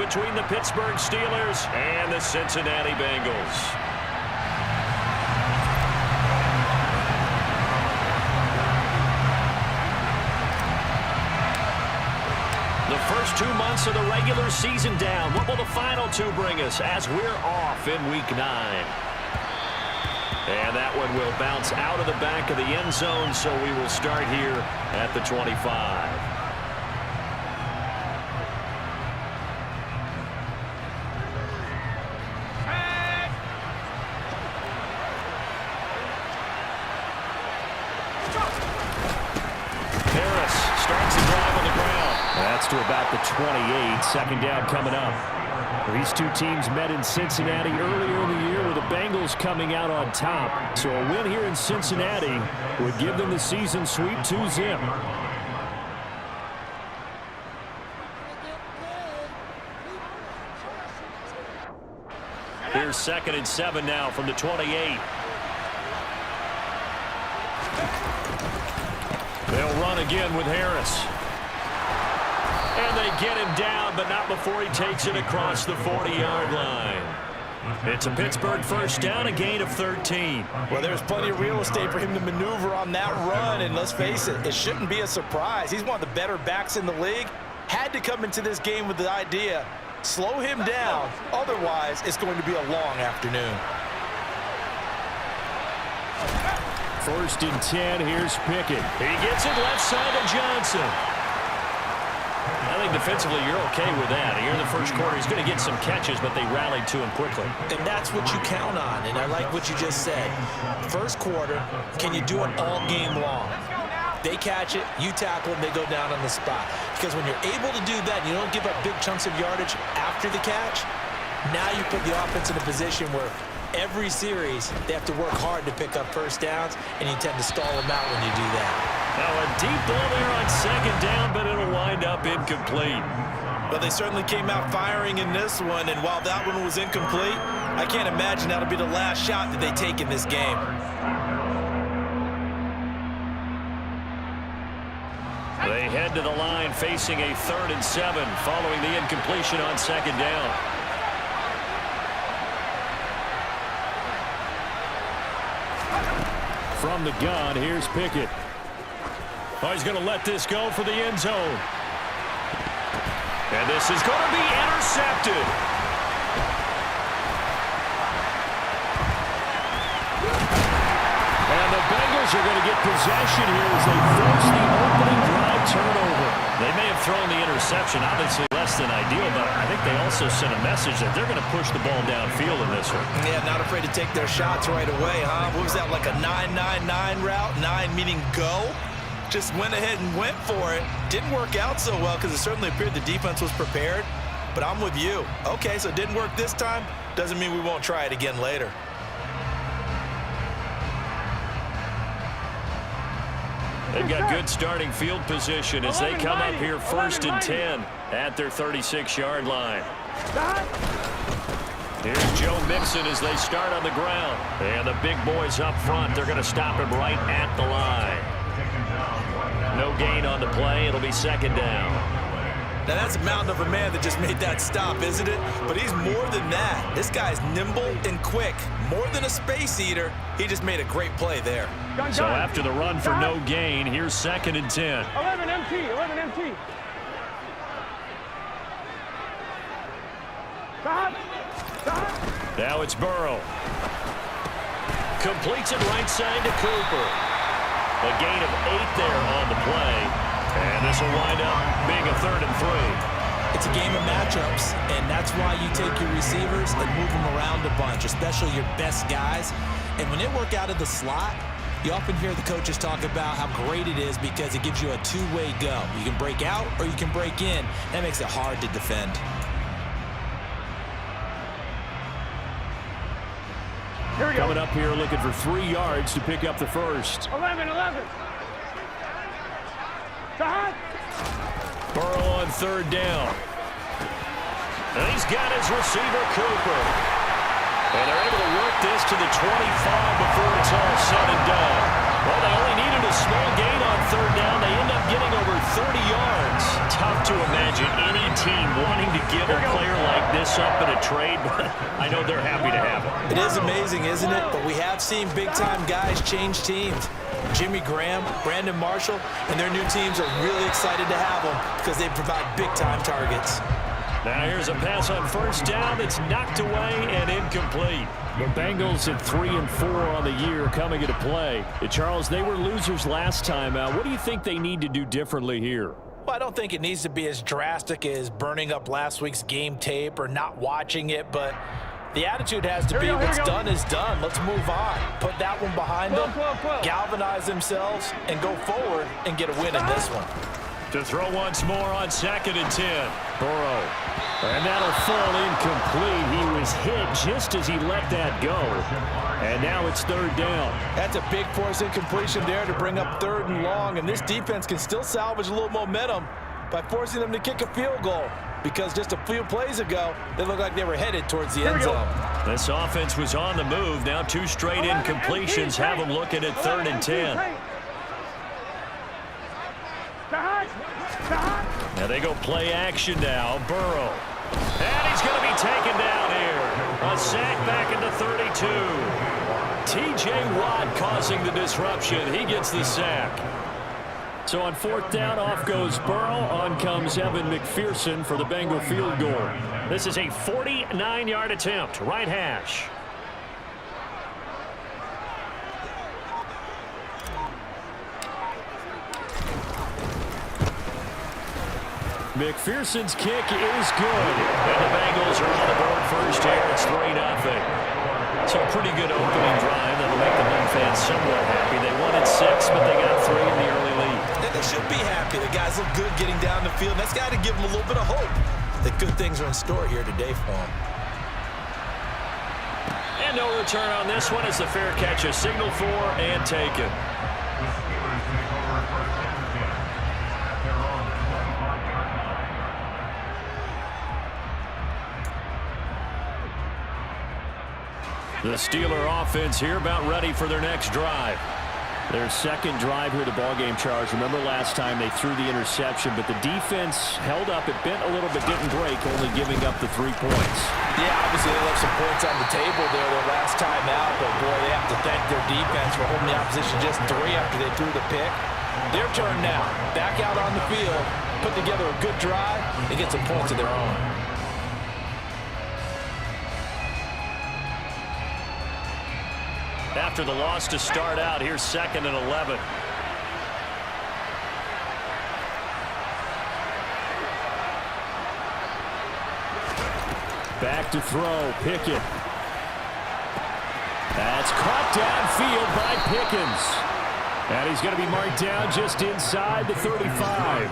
between the Pittsburgh Steelers and the Cincinnati Bengals. The first 2 months of the regular season down. What will the final two bring us as we're off in Week 9? And that one will bounce out of the back of the end zone, so we will start here at the 25. Harris starts the drive on the ground. That's to about the 28. Second down coming up. These two teams met in Cincinnati earlier in the year with the Bengals coming out on top. So a win here in Cincinnati would give them the season sweep 2-zip. Here's 2nd and 7 now from the 28. They'll run again with Harris. And they get him down, but not before he takes it across the 40-yard line. It's a Pittsburgh first down, a gain of 13. Well, there's plenty of real estate for him to maneuver on that run, and let's face it, it shouldn't be a surprise. He's one of the better backs in the league. Had to come into this game with the idea, slow him down, otherwise it's going to be a long afternoon. 1st and 10, here's Pickett. He gets it left side to Johnson. I think defensively you're okay with that. Here in the first quarter, he's going to get some catches, but they rallied to him quickly. And that's what you count on, and I like what you just said. First quarter, can you do it all game long? They catch it, you tackle them, they go down on the spot. Because when you're able to do that and you don't give up big chunks of yardage after the catch, now you put the offense in a position where every series they have to work hard to pick up first downs, and you tend to stall them out when you do that. Now a deep ball there on 2nd down, but it'll wind up incomplete. Well, they certainly came out firing in this one, and while that one was incomplete, I can't imagine that'll be the last shot that they take in this game. They head to the line facing a 3rd and 7 following the incompletion on 2nd down. From the gun, here's Pickett. Oh, he's going to let this go for the end zone. And this is going to be intercepted. And the Bengals are going to get possession here as they force the opening drive turnover. They may have thrown the interception, obviously less than ideal, but I think they also sent a message that they're going to push the ball downfield in this one. Yeah, not afraid to take their shots right away, huh? What was that, like a 9-9-9 route? 9 meaning go? Just went ahead and went for it. Didn't work out so well because it certainly appeared the defense was prepared. But I'm with you. Okay, so it didn't work this time. Doesn't mean we won't try it again later. They've got good starting field position as they come up here 1st and 10 at their 36-yard line. Here's Joe Mixon as they start on the ground. And the big boys up front, they're going to stop him right at the line. No gain on the play. It'll be 2nd down. Now, that's a mountain of a man that just made that stop, isn't it? But he's more than that. This guy's nimble and quick. More than a space eater. He just made a great play there. So after the run for no gain, here's 2nd and 10. 11 MT, 11 MT. Now it's Burrow. Completes it right side to Cooper. A gain of 8 there on the play. And this will wind up being a 3rd and 3. It's a game of matchups, and that's why you take your receivers and move them around a bunch, especially your best guys. And when they work out of the slot, you often hear the coaches talk about how great it is because it gives you a two-way go. You can break out or you can break in. That makes it hard to defend. Here we go. Coming up here looking for 3 yards to pick up the first. 11. Burrow on 3rd down. And he's got his receiver, Cooper. And they're able to work this to the 25 before it's all said and done. Well, they only needed a small gain on third down. They end up getting over 30 yards. Tough to imagine any team wanting to give a player like this up in a trade, but I know they're happy to have it. It is amazing, isn't it? But we have seen big-time guys change teams. Jimmy Graham, Brandon Marshall, and their new teams are really excited to have them because they provide big-time targets. Now here's a pass on first down. It's knocked away and incomplete. The Bengals at 3-4 on the year coming into play. Charles, they were losers last time out. What do you think they need to do differently here? Well, I don't think it needs to be as drastic as burning up last week's game tape or not watching it, but the attitude has to be what's done is done. Let's move on. Put that one behind them, galvanize themselves, and go forward and get a win in this one. To throw once more on 2nd and 10. Burrow. And that'll fall incomplete. He was hit just as he let that go. And now it's 3rd down. That's a big force incompletion there to bring up 3rd and long. And this defense can still salvage a little momentum by forcing them to kick a field goal. Because just a few plays ago, they looked like they were headed towards the end zone. This offense was on the move. Now 2 straight incompletions have them looking at 3rd and 10. Now they go play action now. Burrow. And he's going to be taken down here. A sack back into 32. T.J. Watt causing the disruption. He gets the sack. So on 4th down, off goes Burrow. On comes Evan McPherson for the Bengal field goal. This is a 49-yard attempt. Right hash. McPherson's kick is good. And the Bengals are on the board first here. It's 3-0. So a pretty good opening drive that'll make the home fans somewhat happy. They wanted 6, but they got 3 in the early lead. And they should be happy. The guys look good getting down the field. That's got to give them a little bit of hope that good things are in store here today for them. And no return on this one as the fair catch is signaled for and taken. The Steeler offense here about ready for their next drive. Their second drive here, the ballgame, Charles. Remember last time they threw the interception, but the defense held up. It bent a little bit, didn't break, only giving up the 3 points. Yeah, obviously they left some points on the table there their last time out, but boy, they have to thank their defense for holding the opposition just 3 after they threw the pick. Their turn now. Back out on the field, put together a good drive, and get some points of their own. After the loss to start out, here's 2nd and 11. Back to throw, Pickett. That's caught downfield by Pickens. And he's going to be marked down just inside the 35.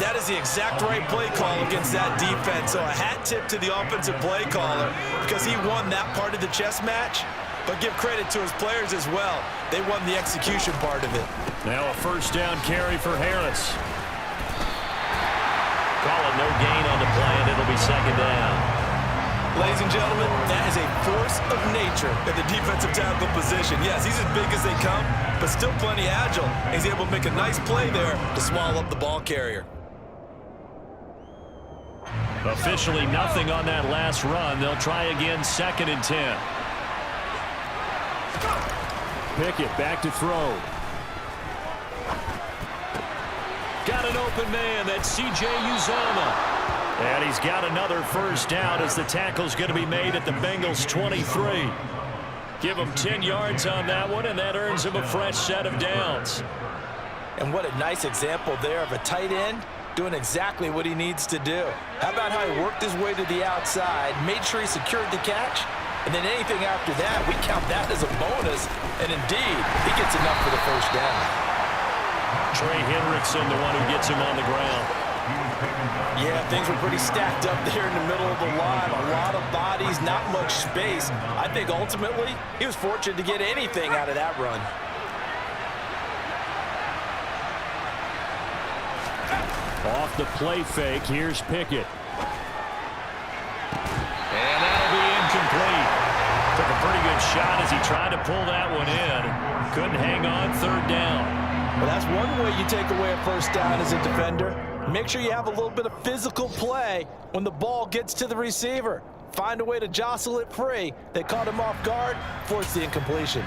That is the exact right play call against that defense. So a hat tip to the offensive play caller because he won that part of the chess match. But give credit to his players as well. They won the execution part of it. Now a 1st down carry for Harris. Call it no gain on the play, and it'll be 2nd down. Ladies and gentlemen, that is a force of nature at the defensive tackle position. Yes, he's as big as they come, but still plenty agile. He's able to make a nice play there to swallow up the ball carrier. Officially nothing on that last run. They'll try again 2nd and 10. Pickett back to throw. Got an open man. That's C.J. Uzomah. And he's got another 1st down as the tackle's going to be made at the Bengals 23. Give him 10 yards on that one, and that earns him a fresh set of downs. And what a nice example there of a tight end doing exactly what he needs to do. How about how he worked his way to the outside, made sure he secured the catch, and then anything after that, we count that as a bonus. And indeed, he gets enough for the 1st down. Trey Hendrickson, the one who gets him on the ground. Yeah, things were pretty stacked up there in the middle of the line. A lot of bodies, not much space. I think ultimately, he was fortunate to get anything out of that run. Off the play fake, here's Pickett. And that'll be incomplete. Took a pretty good shot as he tried to pull that one in. couldn't hang on third down. Well, that's one way you take away a first down as a defender. Make sure you have a little bit of physical play when the ball gets to the receiver. Find a way to jostle it free. They caught him off guard, forced the incompletion.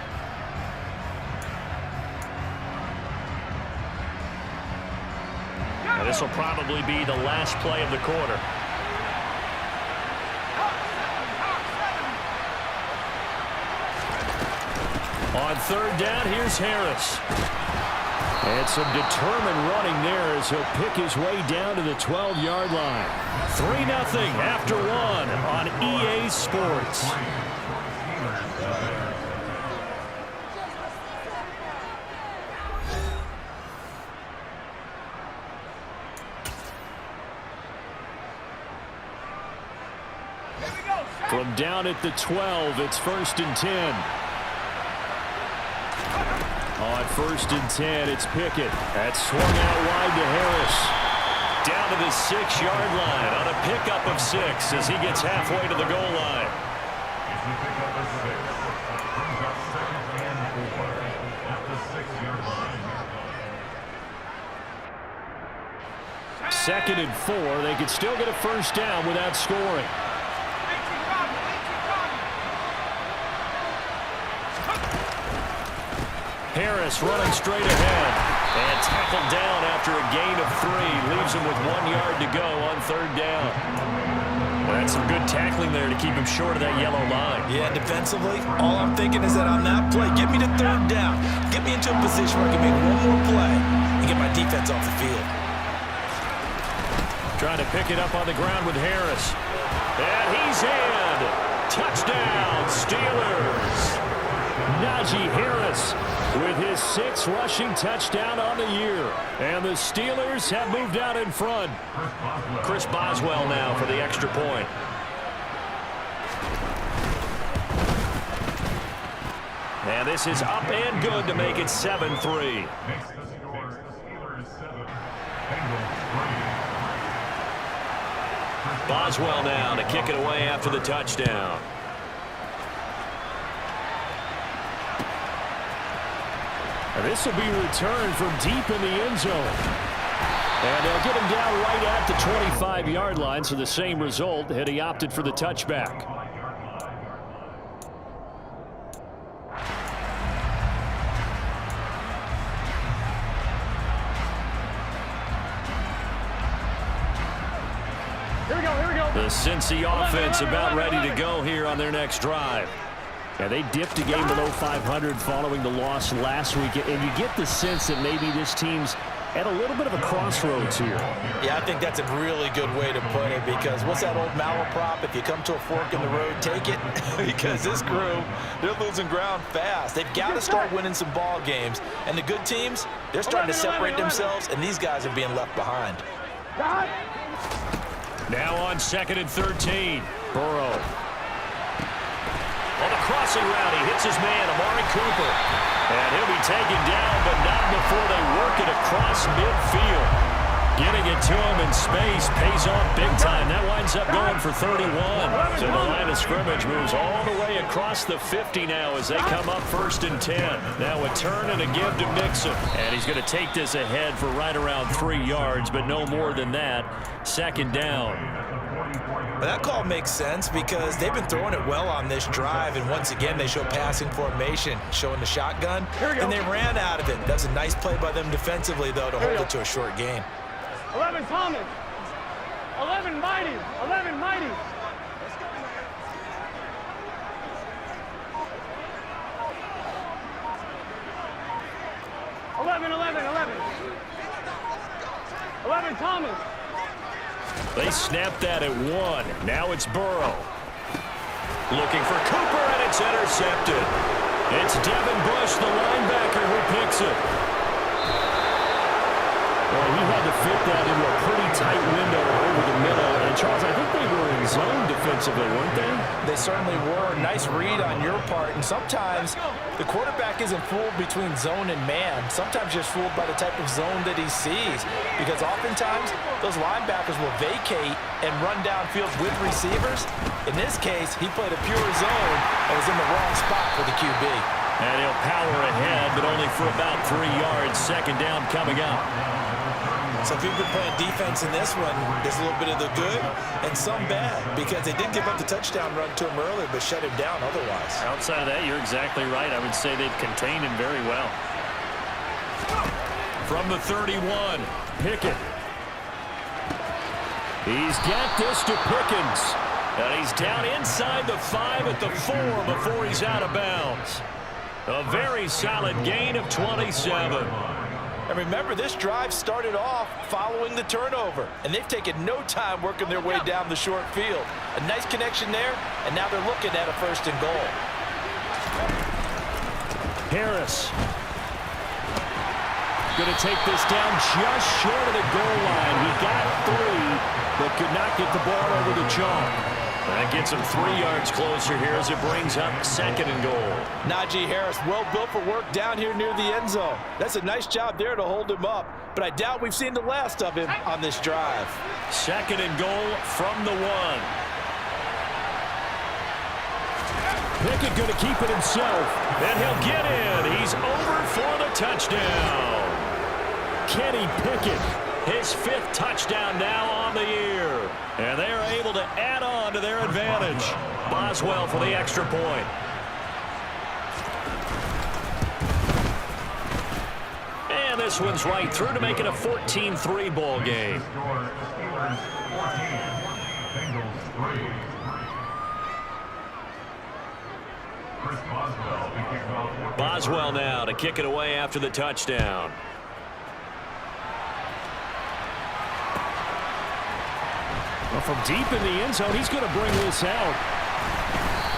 Now this will probably be the last play of the quarter. On third down, here's Harris. And some determined running there as he'll pick his way down to the 12-yard line. 3-0 after one on EA Sports. From down at the 12, it's 1st and 10. On 1st and 10, it's Pickett. That's swung out wide to Harris. Down to the 6-yard line on a pickup of 6 as he gets halfway to the goal line. Second and 4, they could still get a first down without scoring. Harris running straight ahead and tackled down after a gain of 3. Leaves him with 1 yard to go on third down. That's some good tackling there to keep him short of that yellow line. Yeah, defensively, all I'm thinking is that on that play, get me to third down. Get me into a position where I can make one more play and get my defense off the field. Trying to pick it up on the ground with Harris. And he's in. Touchdown, Steelers. Najee Harris with his 6th rushing touchdown on the year. And the Steelers have moved out in front. Chris Boswell now for the extra point. And this is up and good to make it 7-3. Boswell now to kick it away after the touchdown. And this will be returned from deep in the end zone. And they'll get him down right at the 25-yard line, so the same result had he opted for the touchback. Here we go. The Cincy offense about ready to go here on their next drive. Yeah, they dipped a game below 500 following the loss last week, and you get the sense that maybe this team's at a little bit of a crossroads here. Yeah, I think that's a really good way to put it, because what's that old malaprop? If you come to a fork in the road, take it. Because this crew, they're losing ground fast. They've got to start winning some ball games. And the good teams, they're starting to separate themselves, and these guys are being left behind. Now on 2nd and 13, Burrow. On the crossing route, he hits his man, Amari Cooper. And he'll be taken down, but not before they work it across midfield. Getting it to him in space pays off big time. That winds up going for 31. So the line of scrimmage moves all the way across the 50 now as they come up 1st and 10. Now a turn and a give to Mixon. And he's going to take this ahead for right around 3 yards, but no more than that. 2nd down. Well, that call makes sense because they've been throwing it well on this drive, and once again they show passing formation, showing the shotgun, and they ran out of it. That's a nice play by them defensively, though, to hold it to a short game. 11 Thomas. 11 Mighty. 11 Mighty. Eleven Thomas. They snapped that at 1. Now it's Burrow. Looking for Cooper, and it's intercepted. It's Devin Bush, the linebacker, who picks it. Well, he had to fit that into a pretty tight window over the middle. And, Charles, I think they were in zone defensively, weren't they? They certainly were. Nice read on your part. And sometimes the quarterback isn't fooled between zone and man. Sometimes just fooled by the type of zone that he sees. Because oftentimes, those linebackers will vacate and run downfield with receivers. In this case, he played a pure zone and was in the wrong spot for the QB. And he'll power ahead, but only for about 3 yards. Second down coming up. So if you've been playing defense in this one, there's a little bit of the good and some bad, because they did give up the touchdown run to him earlier, but shut him down otherwise. Outside of that, you're exactly right. I would say they've contained him very well. From the 31, Pickett. He's got this to Pickens. And he's down inside the 5 at the 4 before he's out of bounds. A very solid gain of 27. And remember, this drive started off following the turnover, and they've taken no time working their way down the short field. A nice connection there, and now they're looking at a 1st and goal. Harris. Going to take this down just short of the goal line. He got 3, but could not get the ball over the chalk. That gets him 3 yards closer here as it brings up 2nd and goal. Najee Harris, well built for work down here near the end zone. That's a nice job there to hold him up, but I doubt we've seen the last of him on this drive. 2nd and goal from the 1. Pickett going to keep it himself, and he'll get in. He's over for the touchdown. Kenny Pickett, his 5th touchdown now on the year. And they're able to add on to their advantage. Boswell for the extra point. And this one's right through to make it a 14-3 ball game. Boswell now to kick it away after the touchdown. Well, from deep in the end zone, he's going to bring this out.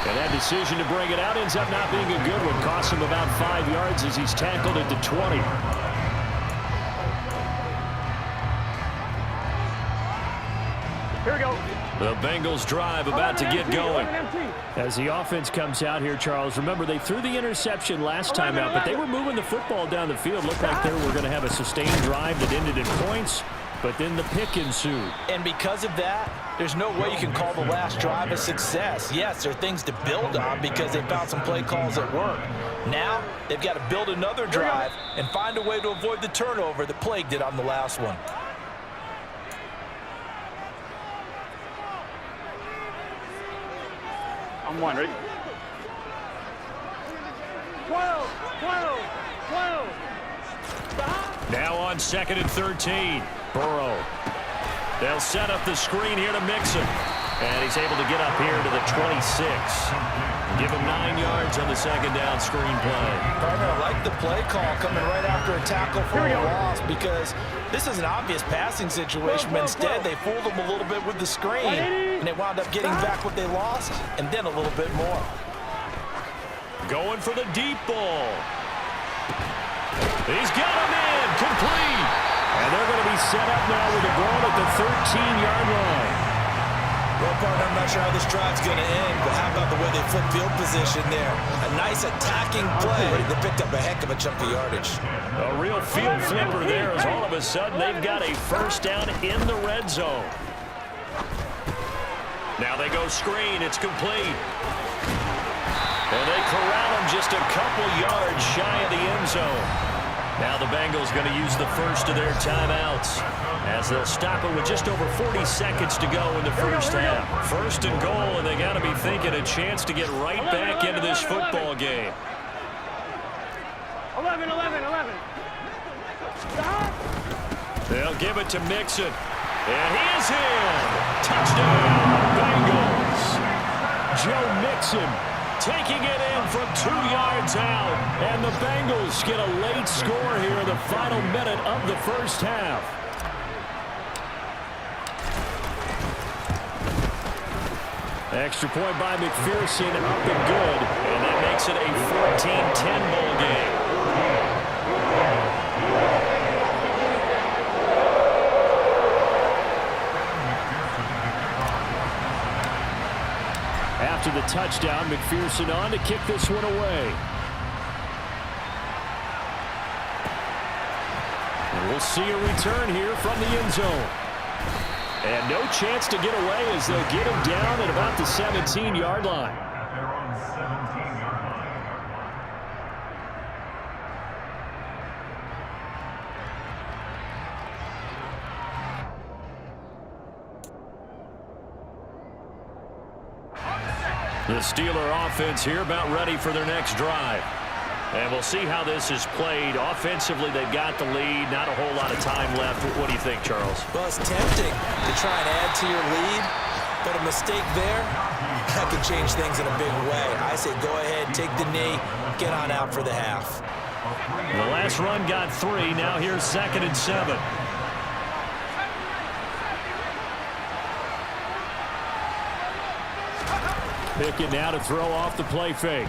And that decision to bring it out ends up not being a good one. Costs him about 5 yards as he's tackled at the 20. Here we go. The Bengals drive about to get going. As the offense comes out here, Charles, remember they threw the interception last time out, but they were moving the football down the field. Looked like they were going to have a sustained drive that ended in points. But then the pick ensued. And because of that, there's no way you can call the last drive a success. Yes, there are things to build on because they found some play calls that work. Now, they've got to build another drive and find a way to avoid the turnover that plagued it on the last one. I'm 1, ready? 12, 12, 12. Now on 2nd and 13. Burrow. They'll set up the screen here to Mixon. And he's able to get up here to the 26. Give him 9 yards on the 2nd down screen play. Partner, I like the play call coming right after a tackle for a loss because this is an obvious passing situation, but instead they fooled them a little bit with the screen, and they wound up getting back what they lost and then a little bit more. Going for the deep ball. He's got him in, complete. And they're going to be set up now with the ball at the 13-yard line. Well, partner, I'm not sure how this drive's going to end, but how about the way they flip field position there? A nice attacking play that picked up a heck of a chunk of yardage. A real field flipper there as all of a sudden they've got a 1st down in the red zone. Now they go screen. It's complete. And they corral him just a couple yards shy of the end zone. Now the Bengals going to use the first of their timeouts as they'll stop it with just over 40 seconds to go in the first half. 1st and goal, and they got to be thinking a chance to get right back into this football game. 11, 11, 11. They'll give it to Mixon. And he is in. Touchdown, Bengals. Joe Mixon taking it in from 2 yards out. And the Bengals get a late score here in the final minute of the first half. Extra point by McPherson, up and good. And that makes it a 14-10 ball game. After the touchdown, McPherson on to kick this one away. And we'll see a return here from the end zone. And no chance to get away as they'll get him down at about the 17-yard line. The Steeler offense here about ready for their next drive. And we'll see how this is played. Offensively, they've got the lead. Not a whole lot of time left. What do you think, Charles? Well, it's tempting to try and add to your lead, but a mistake there, that can change things in a big way. I say go ahead, take the knee, get on out for the half. The last run got 3. Now here's 2nd and 7. Pickett now to throw off the play fake.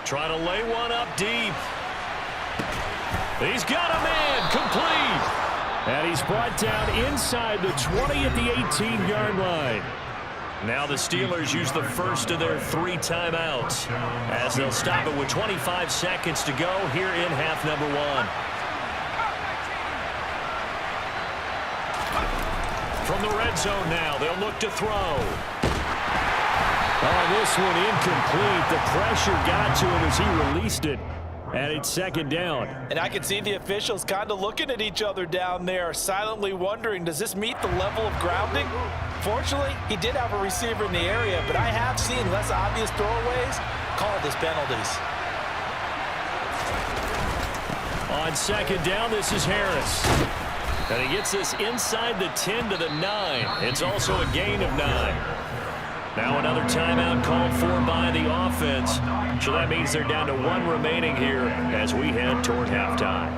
Trying to lay one up deep. He's got a man, complete. And he's brought down inside the 20 at the 18-yard line. Now the Steelers use the first of their 3 timeouts as they'll stop it with 25 seconds to go here in half number 1. From the red zone now, they'll look to throw. Oh, this one incomplete. The pressure got to him as he released it. And it's 2nd down. And I can see the officials kind of looking at each other down there, silently wondering, does this meet the level of grounding? Fortunately, he did have a receiver in the area, but I have seen less obvious throwaways called as penalties. On 2nd down, this is Harris. And he gets this inside the 10 to the 9. It's also a gain of 9. Now another timeout called for by the offense. So that means they're down to 1 remaining here as we head toward halftime.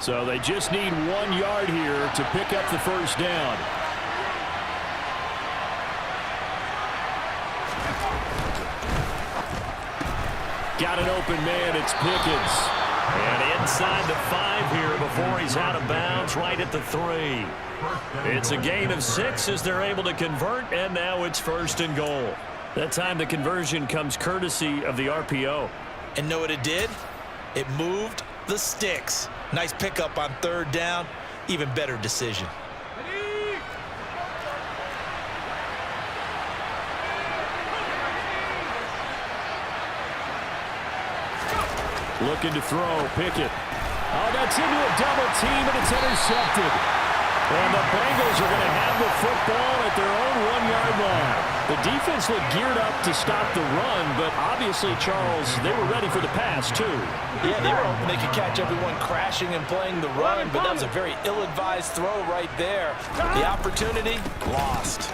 So they just need 1 yard here to pick up the first down. Got an open man, it's Pickens. And inside the 5 here before he's out of bounds, right at the 3. It's a gain of 6 as they're able to convert, and now it's 1st and goal. That time the conversion comes courtesy of the RPO. And know what it did? It moved the sticks. Nice pickup on 3rd down. Even better decision. Looking to throw, Pickett. Oh, that's into a double team, and it's intercepted. And the Bengals are going to have the football at their own 1-yard line. The defense looked geared up to stop the run, but obviously, Charles, they were ready for the pass, too. Yeah, they were hoping they could catch everyone crashing and playing the run, but that was a very ill-advised throw right there. The opportunity, lost.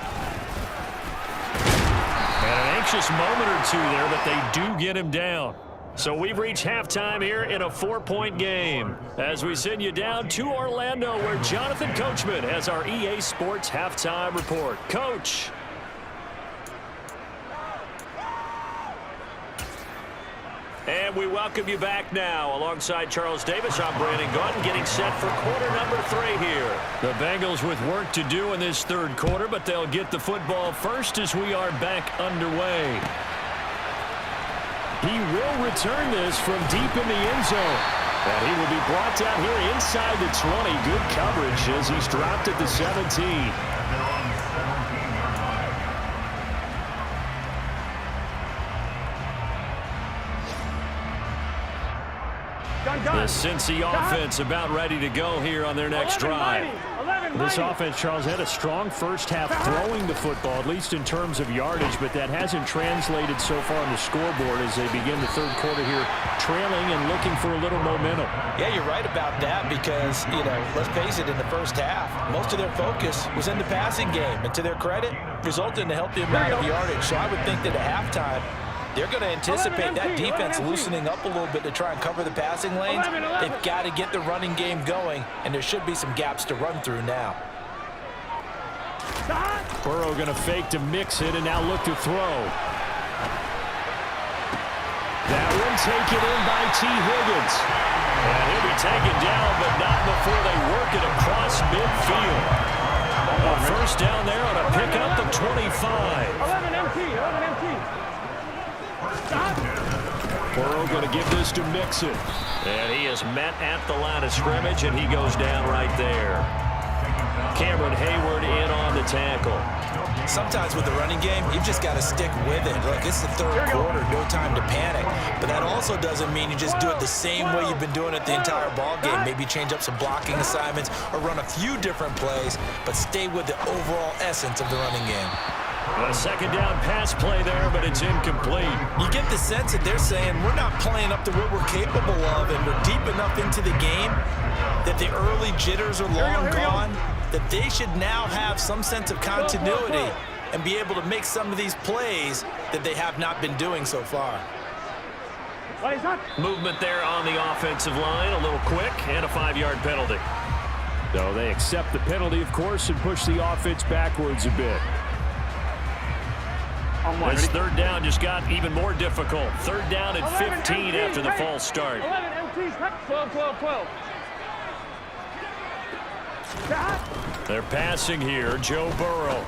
And an anxious moment or two there, but they do get him down. So we've reached halftime here in a 4-point game as we send you down to Orlando where Jonathan Coachman has our EA Sports halftime report. Coach. And we welcome you back now. Alongside Charles Davis, I'm Brandon Gaudin getting set for quarter number 3 here. The Bengals with work to do in this 3rd quarter, but they'll get the football first as we are back underway. He will return this from deep in the end zone. And he will be brought down here inside the 20. Good coverage as he's dropped at the 17. The Cincy offense about ready to go here on their next drive. This offense, Charles, had a strong first half throwing the football, at least in terms of yardage, but that hasn't translated so far on the scoreboard as they begin the 3rd quarter here, trailing and looking for a little momentum. Yeah, you're right about that because, let's face it, in the first half, most of their focus was in the passing game, and to their credit, resulted in a healthy amount of yardage. So I would think that at halftime, they're going to anticipate that defense loosening up a little bit to try and cover the passing lanes. They've got to get the running game going, and there should be some gaps to run through now. Burrow going to fake to mix it and now look to throw. That one taken in by T. Higgins. And he'll be taken down, but not before they work it across midfield. A first down there on a pickup of 25. 11 MT. Burrow going to give this to Mixon. And he is met at the line of scrimmage, and he goes down right there. Cameron Hayward in on the tackle. Sometimes with the running game, you've just got to stick with it. Look, it's the 3rd quarter, no time to panic. But that also doesn't mean you just do it the same way you've been doing it the entire ball game. Maybe change up some blocking assignments or run a few different plays, but stay with the overall essence of the running game. A second down pass play there, but it's incomplete. You get the sense that they're saying we're not playing up to what we're capable of, and we're deep enough into the game that the early jitters are long gone, that they should now have some sense of continuity and be able to make some of these plays that they have not been doing so far. Movement there on the offensive line, a little quick, and a 5-yard penalty. So they accept the penalty, of course, and push the offense backwards a bit. This third down just got even more difficult. Third down and 15 after the false start. 11 MTs, 12. They're passing here. Joe Burrow.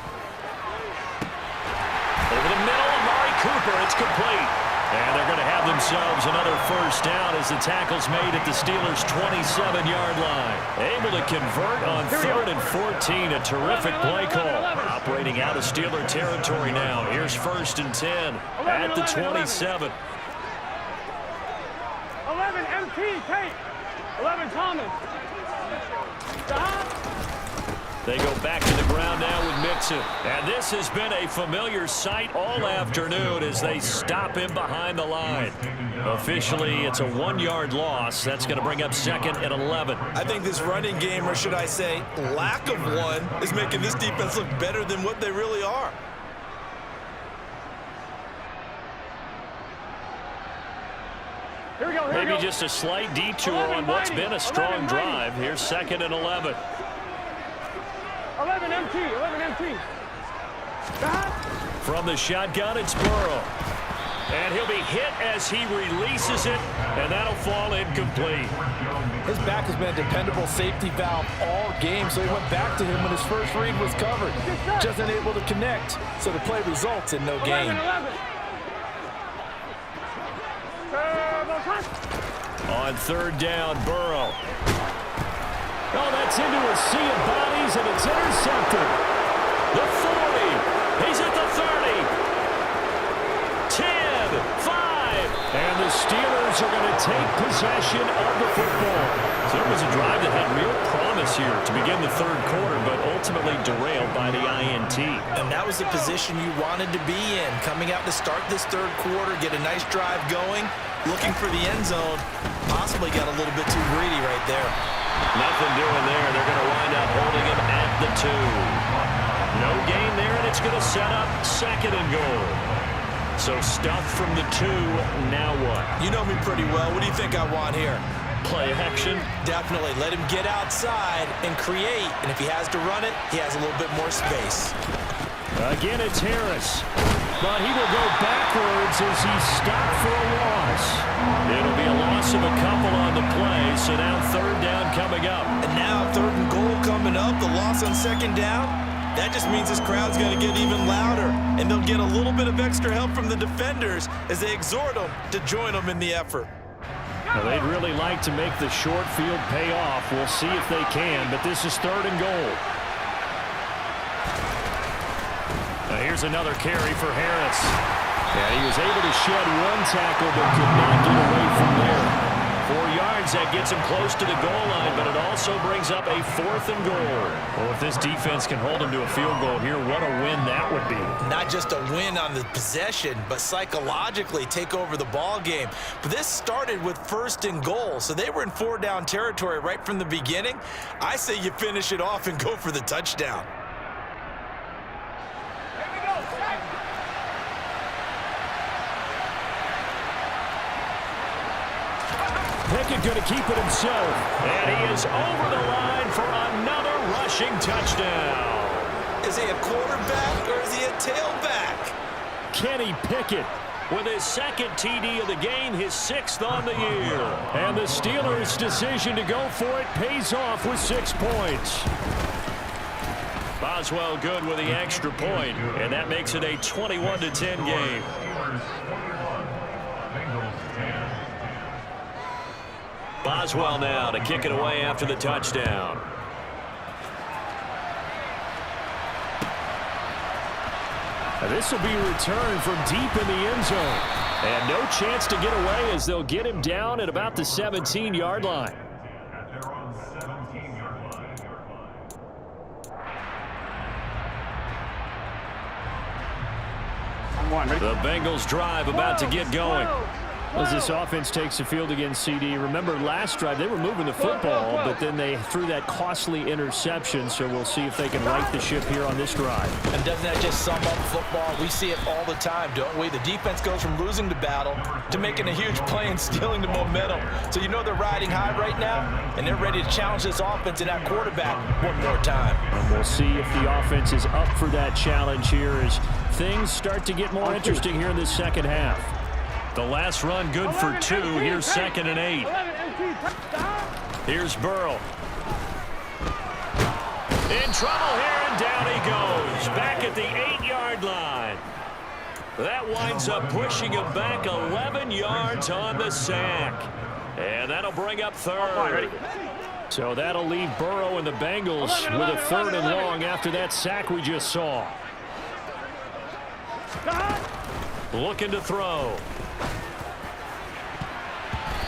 Over the middle, Amari Cooper. It's complete. And they're going to have themselves another first down as the tackle's made at the Steelers' 27-yard line. Able to convert on 3rd and 14. A terrific play call. Operating out of Steeler territory now. Here's 1st and 10 at the 27. 11 MT, Tate. 11 Thomas. They go back to the ground now with Mixon. And this has been a familiar sight all afternoon as they stop him behind the line. Officially, it's a 1-yard loss. That's going to bring up 2nd and 11. I think this running game, or should I say lack of one, is making this defense look better than what they really are. Maybe just a slight detour on what's been a strong drive. Here's 2nd and 11. 11 MT. From the shotgun, it's Burrow. And he'll be hit as he releases it, and that'll fall incomplete. His back has been a dependable safety valve all game, so he went back to him when his first read was covered. Just unable to connect, so the play results in no gain. 11. On 3rd down, Burrow. Oh, that's into a sea of bodies, and it's intercepted. The 40. He's at the 30. 10, 5. And the Steelers are going to take possession of the football. So it was a drive that had real promise here to begin the 3rd quarter, but ultimately derailed by the INT. And that was the position you wanted to be in. Coming out to start this 3rd quarter, get a nice drive going, looking for the end zone. Possibly got a little bit too greedy right there. Nothing doing there. They're going to wind up holding him at the 2. No gain there, and it's going to set up 2nd and goal. So stuff from the 2. Now what? You know me pretty well. What do you think I want here? Play action? Definitely. Let him get outside and create. And if he has to run it, he has a little bit more space. Again, it's Harris. But he will go backwards as he's stopped for a loss. It'll be a loss of a couple on the play, so now 3rd down coming up. And now 3rd and goal coming up, the loss on 2nd down. That just means this crowd's going to get even louder, and they'll get a little bit of extra help from the defenders as they exhort them to join them in the effort. Well, they'd really like to make the short field pay off. We'll see if they can, but this is 3rd and goal. Here's another carry for Harris. And he was able to shed 1 tackle, but could not get away from there. 4 yards, that gets him close to the goal line, but it also brings up a 4th and goal. Well, if this defense can hold him to a field goal here, what a win that would be. Not just a win on the possession, but psychologically take over the ball game. But this started with 1st and goal, so they were in 4-down territory right from the beginning. I say you finish it off and go for the touchdown. Pickett going to keep it himself. And he is over the line for another rushing touchdown. Is he a quarterback or is he a tailback? Kenny Pickett with his 2nd TD of the game, his 6th on the year. And the Steelers' decision to go for it pays off with 6 points. Boswell good with the extra point, and that makes it a 21-10 game. Boswell now to kick it away after the touchdown. Now this will be returned from deep in the end zone. And no chance to get away as they'll get him down at about the 17-yard line. The Bengals drive about to get going. As this offense takes the field against CD, remember last drive they were moving the football, but then they threw that costly interception, so we'll see if they can right the ship here on this drive. And doesn't that just sum up football? We see it all the time, don't we? The defense goes from losing the battle to making a huge play and stealing the momentum. So you know they're riding high right now, and they're ready to challenge this offense and that quarterback one more time. And we'll see if the offense is up for that challenge here as things start to get more interesting here in this second half. The last run good for 2. Here's 2nd and 8. Here's Burrow. In trouble here, and down he goes. Back at the 8-yard line. That winds up pushing him back 11 yards on the sack. And that'll bring up 3rd. So that'll leave Burrow and the Bengals with a 3rd and long after that sack we just saw. Looking to throw.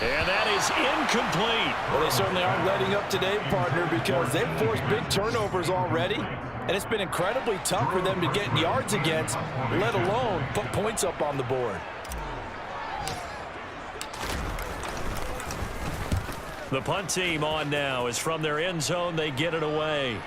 And that is incomplete. Well, they certainly aren't letting up today, partner, because they've forced big turnovers already. And it's been incredibly tough for them to get yards against, let alone put points up on the board. The punt team on now as from their end zone they get it away.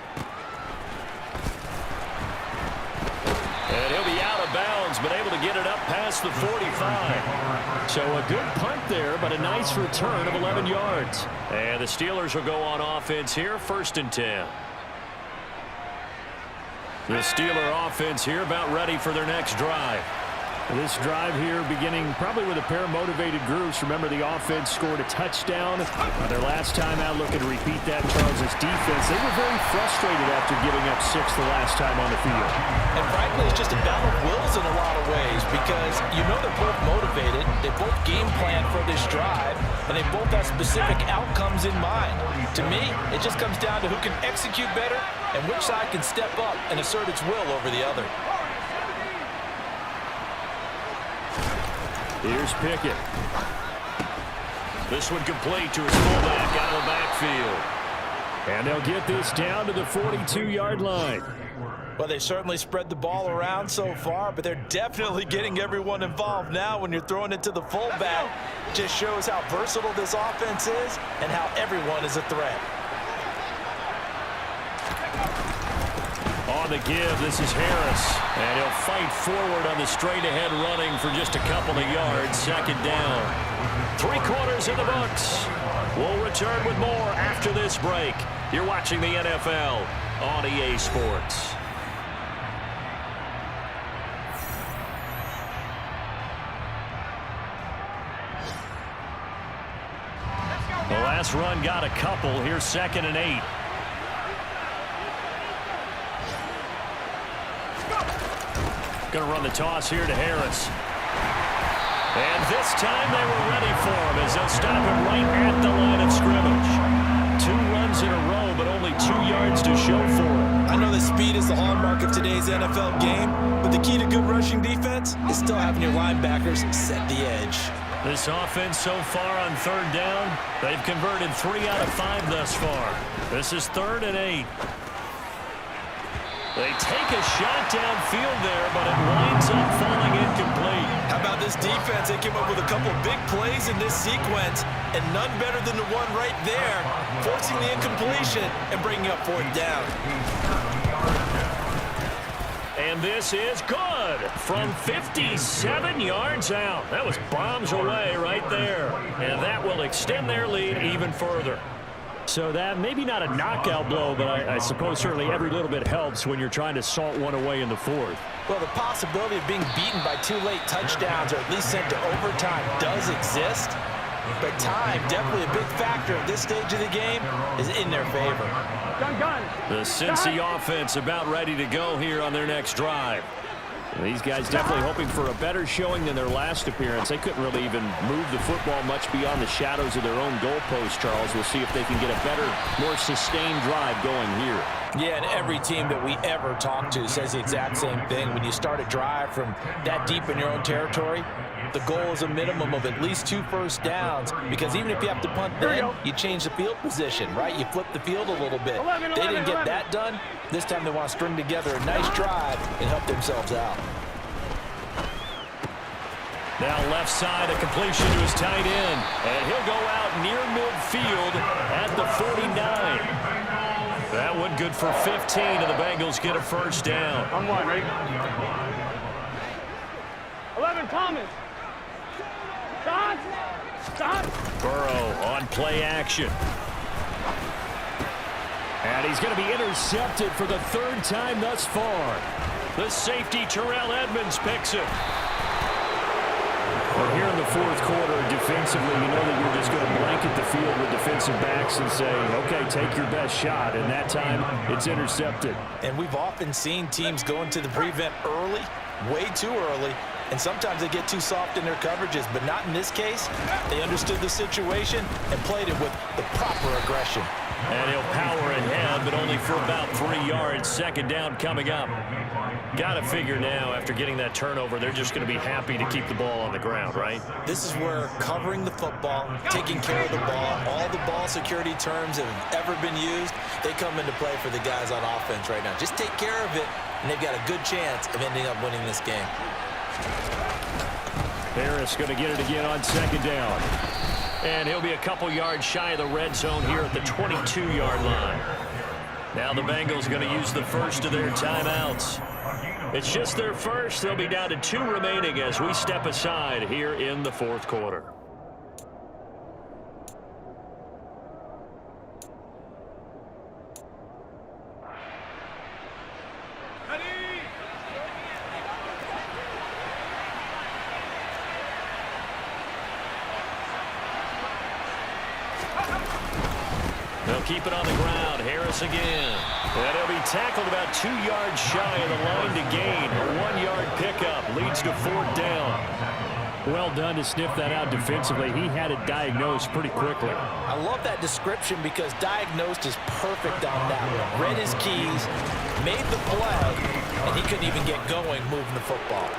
And he'll be out of bounds, but able to get it up past the 45. So a good punt there, but a nice return of 11 yards. And the Steelers will go on offense here, 1st and 10. The Steeler offense here about ready for their next drive. This drive here beginning probably with a pair of motivated groups. Remember, the offense scored a touchdown their last time out. Looking to repeat that. Charles' defense, they were very frustrated after giving up 6 the last time on the field. And frankly, it's just a battle of wills in a lot of ways because you know they're both motivated. They both game plan for this drive, and they both have specific outcomes in mind. To me, it just comes down to who can execute better and which side can step up and assert its will over the other. Here's Pickett. This one complete to his fullback out of the backfield. And they'll get this down to the 42-yard line. Well, they certainly spread the ball around so far, but they're definitely getting everyone involved now when you're throwing it to the fullback. Just shows how versatile this offense is and how everyone is a threat. On the give, this is Harris. And he'll fight forward on the straight-ahead running for just a couple of yards. 2nd down. 3 quarters in the books. We'll return with more after this break. You're watching the NFL on EA Sports. The last run got a couple. Here's 2nd and 8. Going to run the toss here to Harris. And this time they were ready for him as they'll stop him right at the line of scrimmage. 2 runs in a row, but only 2 yards to show for it. I know that speed is the hallmark of today's NFL game, but the key to good rushing defense is still having your linebackers set the edge. This offense so far on 3rd down, they've converted 3 out of 5 thus far. This is 3rd and 8. They take a shot downfield there, but it winds up falling incomplete. How about this defense? They came up with a couple of big plays in this sequence, and none better than the one right there, forcing the incompletion and bringing up 4th down. And this is good from 57 yards out. That was bombs away right there. And that will extend their lead even further. So that maybe not a knockout blow, but I suppose certainly every little bit helps when you're trying to salt one away in the 4th. Well, the possibility of being beaten by 2 late touchdowns or at least sent to overtime does exist. But time, definitely a big factor at this stage of the game, is in their favor. The Cincy offense about ready to go here on their next drive. These guys definitely hoping for a better showing than their last appearance. They couldn't really even move the football much beyond the shadows of their own goalpost, Charles. We'll see if they can get a better, more sustained drive going here. Yeah, and every team that we ever talk to says the exact same thing. When you start a drive from that deep in your own territory, the goal is a minimum of at least 2 first downs, because even if you have to punt then, you change the field position, right? You flip the field a little bit. They didn't get that done. This time they want to string together a nice drive and help themselves out. Now left side, a completion to his tight end. And he'll go out near midfield at the 49. That one good for 15, and the Bengals get a first down. On one, ready? 11, Thomas. Stop. Burrow on play action. And he's going to be intercepted for the 3rd time thus far. The safety, Terrell Edmonds, picks it. Well, here in the 4th quarter, defensively, you know that you're just going to blanket the field with defensive backs and say, okay, take your best shot. And that time, it's intercepted. And we've often seen teams go into the prevent early, way too early, and sometimes they get too soft in their coverages, but not in this case. They understood the situation and played it with the proper aggression. And he'll power ahead, but only for about 3 yards. 2nd down coming up. Got to figure now, after getting that turnover, they're just going to be happy to keep the ball on the ground, right? This is where covering the football, taking care of the ball, all the ball security terms that have ever been used, they come into play for the guys on offense right now. Just take care of it, and they've got a good chance of ending up winning this game. Harris going to get it again on 2nd down. And he'll be a couple yards shy of the red zone here at the 22-yard line. Now the Bengals going to use the first of their timeouts. It's just their first. They'll be down to 2 remaining as we step aside here in the 4th quarter. They'll keep it on the ground. Harris again. And he'll be tackled about 2 yards shy of the line to gain. A 1-yard pickup leads to 4th down. Well done to sniff that out defensively. He had it diagnosed pretty quickly. I love that description because diagnosed is perfect on that one. Read his keys, made the play, and he couldn't even get going moving the football.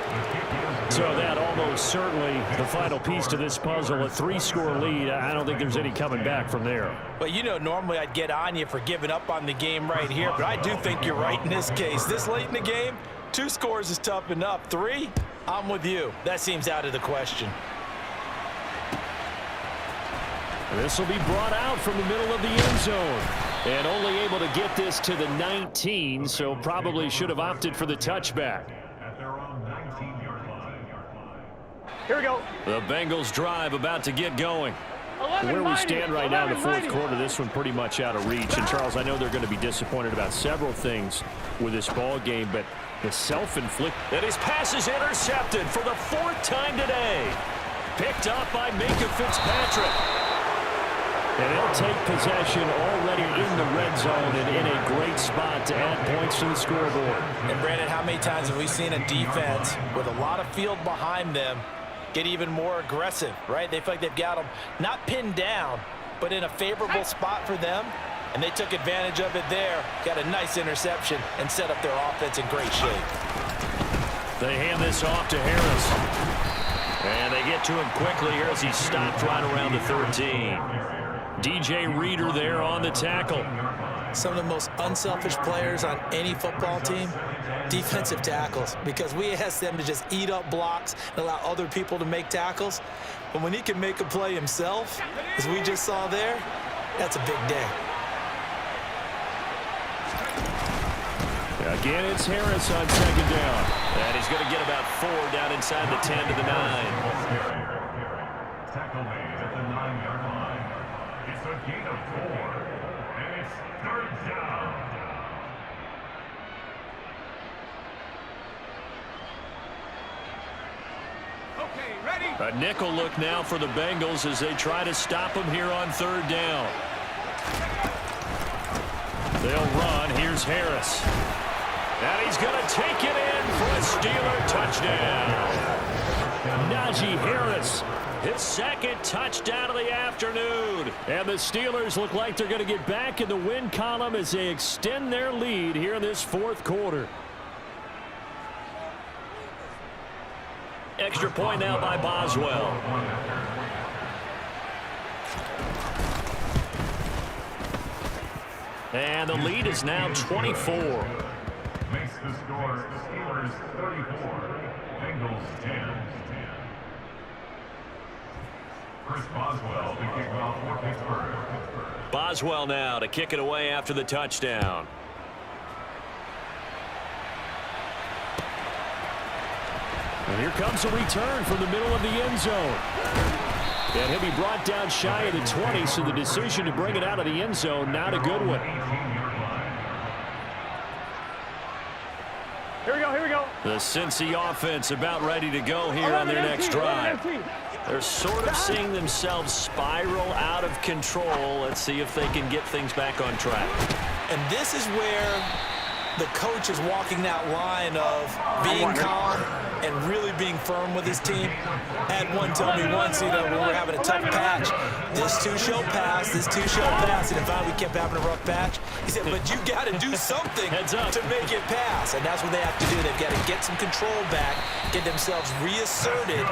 So that almost certainly the final piece to this puzzle, a 3-score lead. I don't think there's any coming back from there. Well, you know, normally I'd get on you for giving up on the game right here, but I do think you're right in this case. This late in the game, 2 scores is tough enough. 3, I'm with you. That seems out of the question. This will be brought out from the middle of the end zone. And only able to get this to the 19, so probably should have opted for the touchback. Here we go. The Bengals drive about to get going. 11, Where we mighty. stand right now in the 4th 11, quarter, this one pretty much out of reach. And, Charles, I know they're going to be disappointed about several things with this ball game, but the self-inflicted. And his pass is intercepted for the 4th time today. Picked up by Minka Fitzpatrick. And they'll take possession already in the red zone and in a great spot to add points to the scoreboard. And, Brandon, how many times have we seen a defense with a lot of field behind them get even more aggressive, right? They feel like they've got them not pinned down, but in a favorable spot for them, and they took advantage of it there, got a nice interception, and set up their offense in great shape. They hand this off to Harris. And they get to him quickly here as he stopped right around the 13. DJ Reader there on the tackle. Some of the most unselfish players on any football team, defensive tackles, because we ask them to just eat up blocks and allow other people to make tackles. But when he can make a play himself, as we just saw there, that's a big day. Again, it's Harris on 2nd down. And he's going to get about 4 down inside the 10 to the 9. Tackle made at the 9-yard line. It's a gain of 4, and it's 3rd down. Okay, ready? A nickel look now for the Bengals as they try to stop him here on 3rd down. They'll run. Here's Harris. And he's going to take it in for a Steeler touchdown. Najee Harris, his second touchdown of the afternoon. And the Steelers look like they're going to get back in the win column as they extend their lead here in this fourth quarter. Extra point now by Boswell. And the lead is now 24. Makes the score Steelers 34, Bengals 10. Chris Boswell to kick off for Pittsburgh. Boswell now to kick it away after the touchdown. And here comes a return from the middle of the end zone. And he'll be brought down shy of the 20, so the decision to bring it out of the end zone, not a good one. Here we go, here we go. The Cincy offense about ready to go here on their next drive. They're sort of seeing themselves spiral out of control. Let's see if they can get things back on track. And this is where the coach is walking that line of being calm and really being firm with his team. Had one tell me once, when we're having a tough patch, this two shall pass, this two shall pass, and if we kept having a rough patch, he said, but you got to do something to make it pass, and that's what they have to do. They've got to get some control back, get themselves reasserted,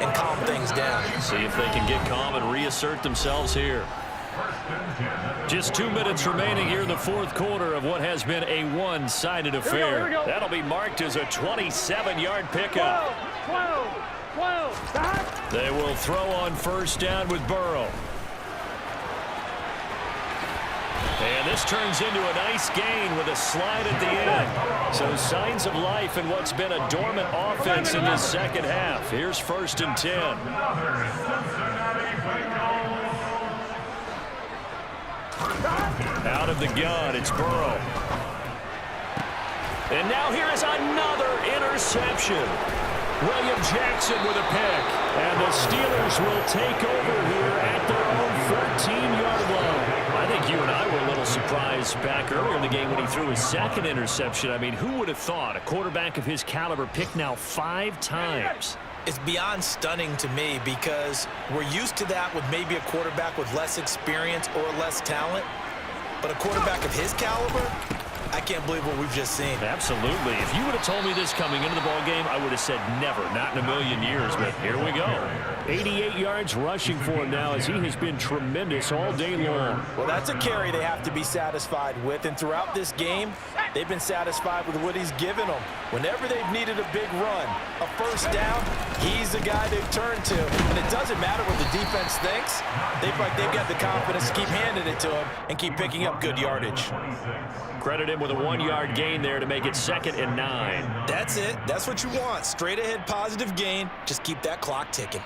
and calm things down. See if they can get calm and reassert themselves here. Just 2 minutes remaining here in the fourth quarter of what has been a one-sided affair. Here we go. That'll be marked as a 27-yard pickup. 12, back. They will throw on first down with Burrow. And this turns into a nice gain with a slide at the end. So signs of life in what's been a dormant offense in this second half. Here's 1st and 10. Out of the gun, it's Burrow. And now here is another interception. William Jackson with a pick. And the Steelers will take over here at their own 14-yard line. I think you and I were a little surprised back earlier in the game when he threw his second interception. I mean, who would have thought a quarterback of his caliber picked now 5 times? It's beyond stunning to me because we're used to that with maybe a quarterback with less experience or less talent. But a quarterback of his caliber, I can't believe what we've just seen. Absolutely. If you would have told me this coming into the ballgame, I would have said never, not in a million years. But here we go. 88 yards rushing for him now as he has been tremendous all day long. Well, that's a carry they have to be satisfied with. And throughout this game, they've been satisfied with what he's given them. Whenever they've needed a big run, a first down, he's the guy they've turned to. And it doesn't matter what the defense thinks. They've got the confidence to keep handing it to him and keep picking up good yardage. Credit him with a 1-yard gain there to make it 2nd and 9. That's it. That's what you want. Straight ahead positive gain. Just keep that clock ticking.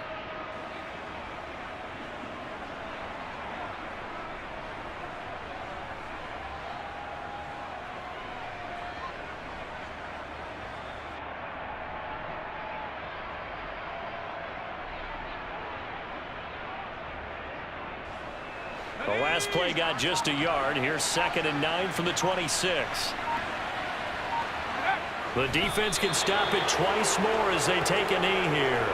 The last play got just a yard. Here's 2nd and 9 from the 26. The defense can stop it twice more as they take a knee here.